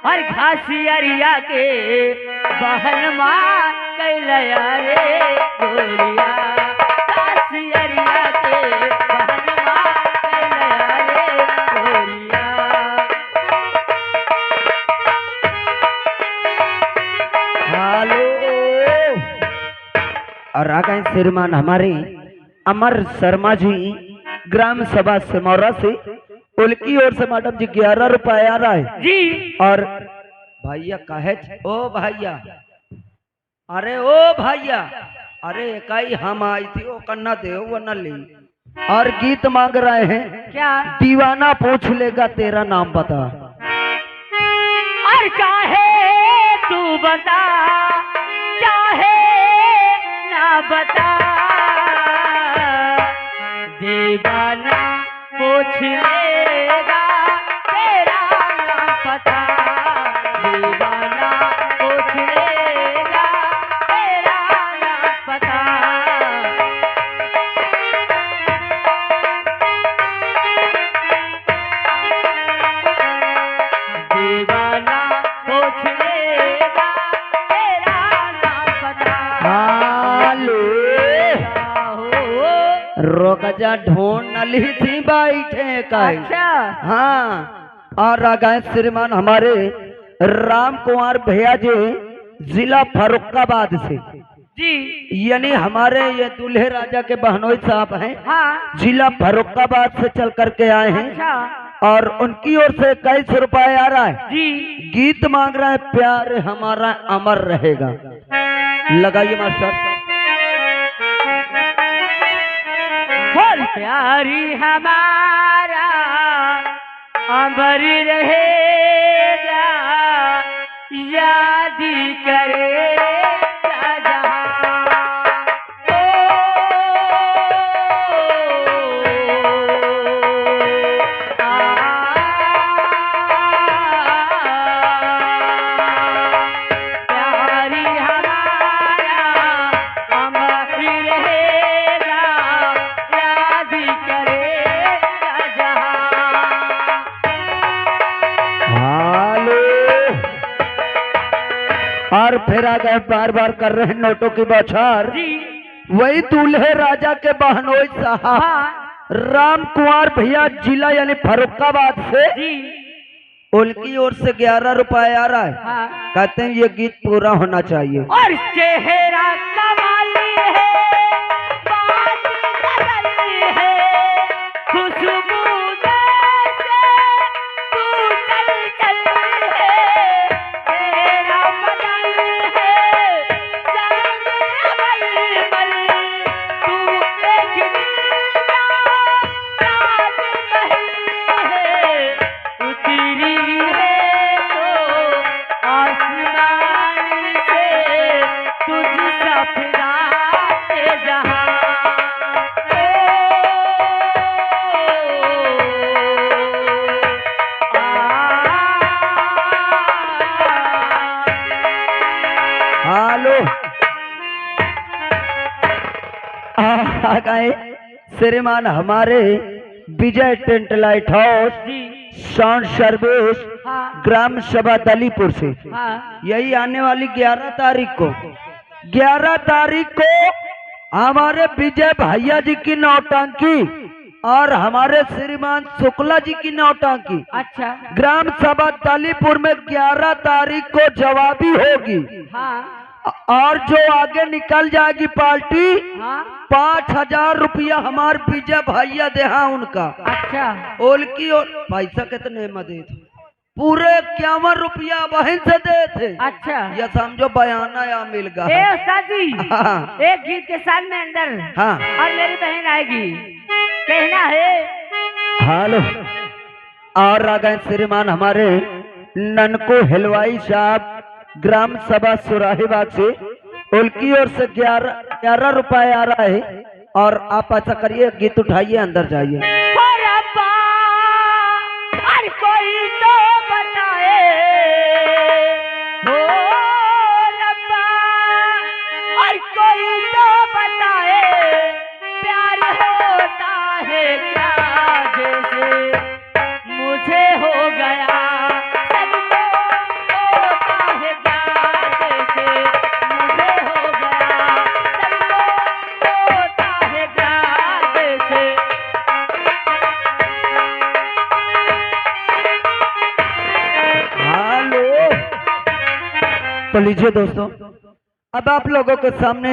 और घासियरिया के बहन माँ कैलया रे गोरिया, घासियरिया के बहन माँ कैलया रे गोरिया। हेलो। और आ गए श्रीमान हमारे अमर शर्मा जी ग्राम सभा सिमौरा से, उनकी ओर से मैडम जी 11 रुपए आ रहा है जी। और भैया कहे ओ भैया, अरे ओ भैया, अरे कई हम आई थी वो कन्ना दे वो न ली और गीत मांग रहे हैं। क्या? दीवाना पूछ लेगा तेरा नाम बता। और चाहे तू बता चाहे ना बता, दीवाना पूछ लेगा तेरा नाम पता, दीवाना पूछ लेगा तेरा नाम पता। दीवाना पूछ लेगा तेरा नाम पता। हालो रोक जा ढूंढ नली थी बैठे का। अच्छा। हाँ, और आ गए श्रीमान हमारे राम कुमार भैया जी जिला फरुखाबाद से जी। यानी हमारे ये दूल्हे राजा के बहनोई साहब हैं। हाँ। जिला फरुखाबाद से चल करके आए हैं। अच्छा। और उनकी ओर से 21 रुपए आ रहा है। जी। गीत मांग रहा है प्यार हमारा अमर रहेगा। लगाइए मास्टर। और प्यारी हमारा अमर रहेगा, याद करेगा जहां। प्यारी हमारा अमर रहेगा, याद करेगा जहां। हालो। और फिर आ गए बार बार कर रहे हैं नोटों की बौछार। जी। वही दूल्हे राजा के बहनोई साहब हाँ। राम कुमार भैया जिला यानी फरुखाबाद से, जी। उनकी ओर से 11 रुपए आ रहा है। हाँ। कहते हैं ये गीत पूरा होना चाहिए। और चेहरा कमाली है, बात बदली है, खुशबू जैसे तू चल चल है, तेरा बदन है संग अमल बल, तू एक दिल का राज महल है, उतरी है तो आसमान से तुझ सफरा के जहां। हालो। आ गए श्रीमान हमारे विजय टेंट लाइट हाउस जी। साउंड सर्विस हाँ। ग्राम सभा दलीपुर से। हाँ। यही आने वाली 11 तारीख को 11 तारीख को हमारे विजय भैया जी की नौटंकी और हमारे श्रीमान शुक्ला जी की नौटंकी अच्छा। ग्राम सभा दलीपुर में 11 तारीख को जवाबी होगी। हाँ। और जो आगे निकल जाएगी पार्टी हाँ। 5,000 रुपया हमारे विजय भैया देहा उनका। अच्छा। ओलकी और पैसा कितने में दे थे? पूरे 51 रुपया बहन से दे थे। अच्छा। ये समझो बयाना या मिल ए गया। उस्ताद जी, हाँ। एक गीत के साथ में अंदर हाँ। और मेरी बहन आएगी, कहना है। हेलो। और आ गए श्रीमान हमारे ननको हलवाई साहब ग्राम सभा सुराहीबाग से, उनकी ओर से 11 रुपए आ रहा है। और आप ऐसा करिए गीत उठाइए अंदर जाइए। और अब्बा, और कोई तो बताए, हो रब्बा, और कोई तो बताए, प्यार होता है क्या जैसे मुझे हो गया, सबको तो लीजिए दोस्तों, अब आप लोगों के सामने